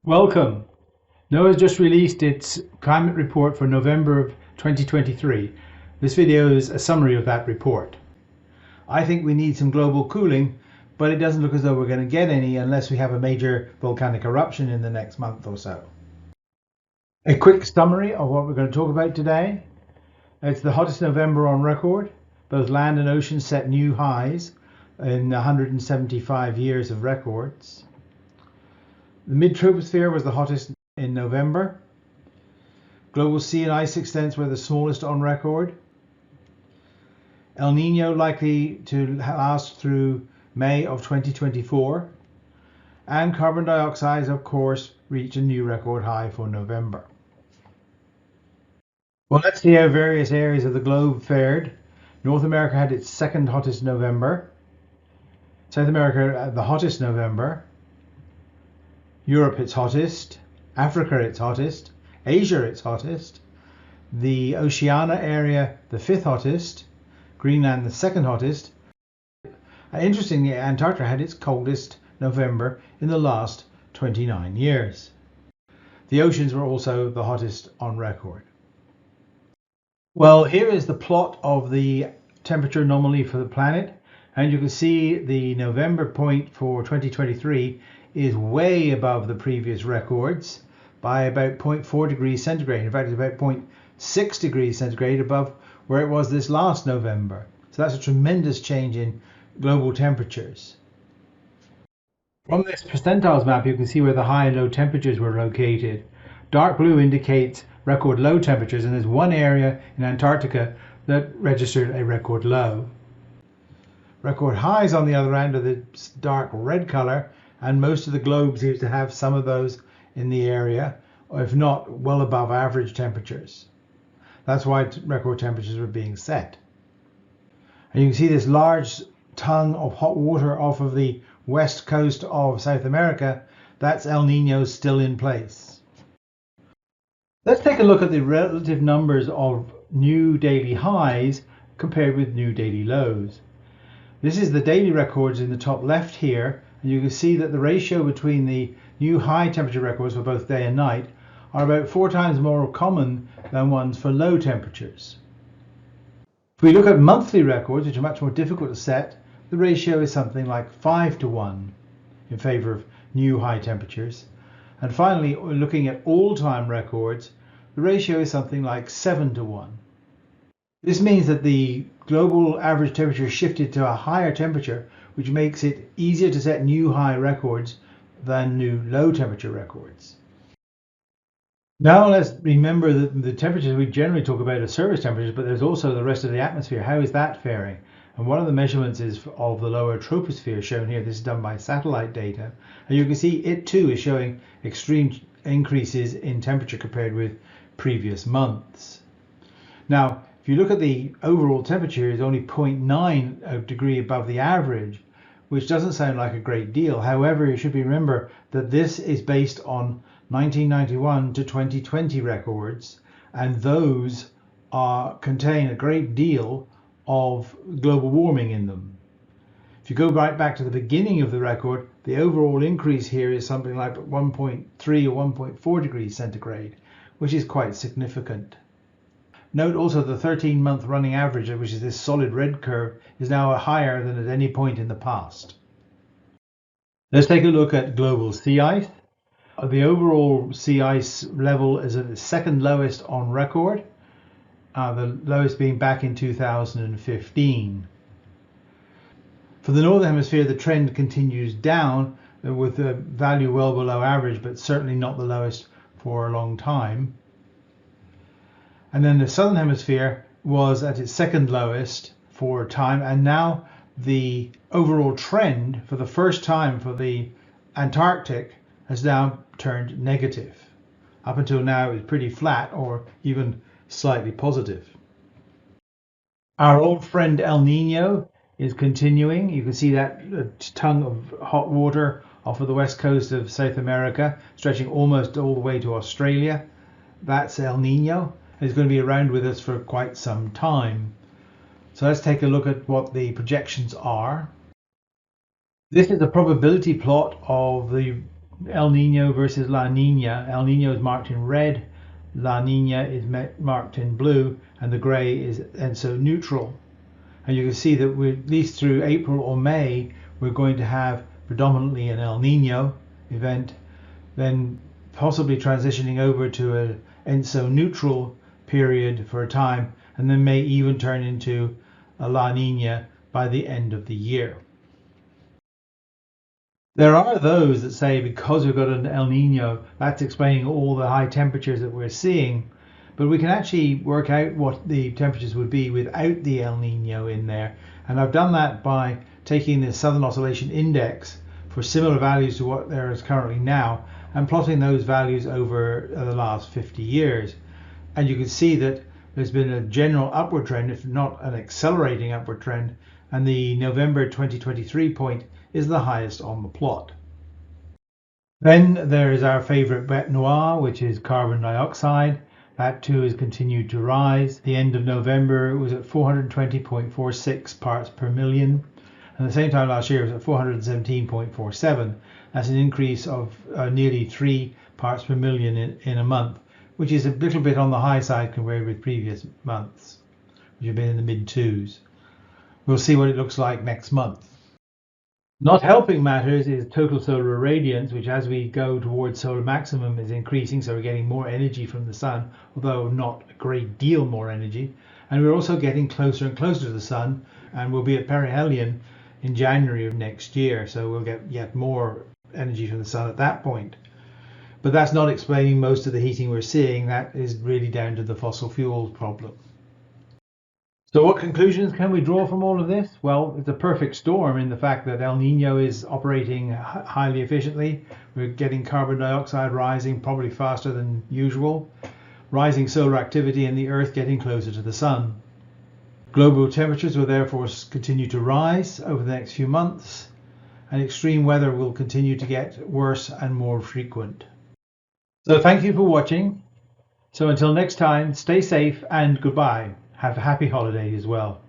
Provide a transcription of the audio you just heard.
Welcome. NOAA has just released its climate report for November of 2023. This video is a summary of that report. I think we need some global cooling, but it doesn't look as though we're going to get any unless we have a major volcanic eruption in the next month or so. A quick summary of what we're going to talk about today. It's the hottest November on record. Both land and ocean set new highs in 175 years of records. The mid-troposphere was the hottest in November. Global sea and ice extents were the smallest on record. El Nino likely to last through May of 2024. And carbon dioxide, of course, reached a new record high for November. Well, let's see how various areas of the globe fared. North America had its second hottest November. South America had the hottest November. Europe its hottest, Africa its hottest, Asia its hottest, the Oceania area the fifth hottest, Greenland the second hottest. Interestingly, Antarctica had its coldest November in the last 29 years. The oceans were also the hottest on record. Well, here is the plot of the temperature anomaly for the planet, and you can see the November point for 2023 is way above the previous records by about 0.4 degrees centigrade. In fact, it's about 0.6 degrees centigrade above where it was this last November. So that's a tremendous change in global temperatures. From this percentiles map, you can see where the high and low temperatures were located. Dark blue indicates record low temperatures, and there's one area in Antarctica that registered a record low. Record highs, on the other hand, are the dark red color, and most of the globe seems to have some of those in the area, or if not, well above average temperatures. That's why record temperatures were being set. And you can see this large tongue of hot water off of the west coast of South America. That's El Nino still in place. Let's take a look at the relative numbers of new daily highs compared with new daily lows. This is the daily records in the top left here, and you can see that the ratio between the new high temperature records for both day and night are about 4 times more common than ones for low temperatures. If we look at monthly records, which are much more difficult to set, the ratio is something like 5 to 1 in favor of new high temperatures. And finally, looking at all-time records, the ratio is something like 7 to 1. This means that the global average temperature shifted to a higher temperature, which makes it easier to set new high records than new low temperature records. Now let's remember that the temperatures we generally talk about are surface temperatures, but there's also the rest of the atmosphere. How is that faring? And one of the measurements is of the lower troposphere shown here. This is done by satellite data. And you can see it too is showing extreme increases in temperature compared with previous months. Now, if you look at the overall temperature, it's only 0.9 degree above the average, which doesn't sound like a great deal. However, you should remember that this is based on 1991 to 2020 records, and those contain a great deal of global warming in them. If you go right back to the beginning of the record, the overall increase here is something like 1.3 or 1.4 degrees centigrade, which is quite significant. Note also the 13-month running average, which is this solid red curve, is now higher than at any point in the past. Let's take a look at global sea ice. The overall sea ice level is at its second lowest on record, the lowest being back in 2015. For the Northern Hemisphere, the trend continues down with a value well below average, but certainly not the lowest for a long time. And then the Southern Hemisphere was at its second lowest for a time, and now the overall trend for the first time for the Antarctic has now turned negative. Up until now it was pretty flat or even slightly positive. Our old friend El Nino is continuing. You can see that tongue of hot water off of the west coast of South America, stretching almost all the way to Australia. That's El Nino. It's going to be around with us for quite some time. So let's take a look at what the projections are. This is the probability plot of the El Nino versus La Nina. El Nino is marked in red, La Nina is marked in blue, and the grey is ENSO neutral. And you can see that we're, at least through April or May, we're going to have predominantly an El Nino event, then possibly transitioning over to an ENSO neutral period for a time, and then may even turn into a La Nina by the end of the year. There are those that say because we've got an El Nino, that's explaining all the high temperatures that we're seeing. But we can actually work out what the temperatures would be without the El Nino in there. And I've done that by taking the Southern Oscillation Index for similar values to what there is currently now and plotting those values over the last 50 years. And you can see that there's been a general upward trend, if not an accelerating upward trend, and the November 2023 point is the highest on the plot. Then there is our favorite bête noire, which is carbon dioxide. That too has continued to rise. The end of November it was at 420.46 parts per million, and the same time last year it was at 417.47. That's an increase of nearly 3 parts per million in a month, which is a little bit on the high side compared with previous months, which have been in the mid twos. We'll see what it looks like next month. Not helping matters is total solar irradiance, which as we go towards solar maximum is increasing, so we're getting more energy from the sun, although not a great deal more energy. And we're also getting closer and closer to the sun, and we'll be at perihelion in January of next year, so we'll get yet more energy from the sun at that point. But that's not explaining most of the heating we're seeing. That is really down to the fossil fuels problem. So what conclusions can we draw from all of this? Well, it's a perfect storm in the fact that El Nino is operating highly efficiently. We're getting carbon dioxide rising probably faster than usual. Rising solar activity and the Earth getting closer to the sun. Global temperatures will therefore continue to rise over the next few months, and extreme weather will continue to get worse and more frequent. So thank you for watching. So until next time, stay safe and goodbye. Have a happy holiday as well.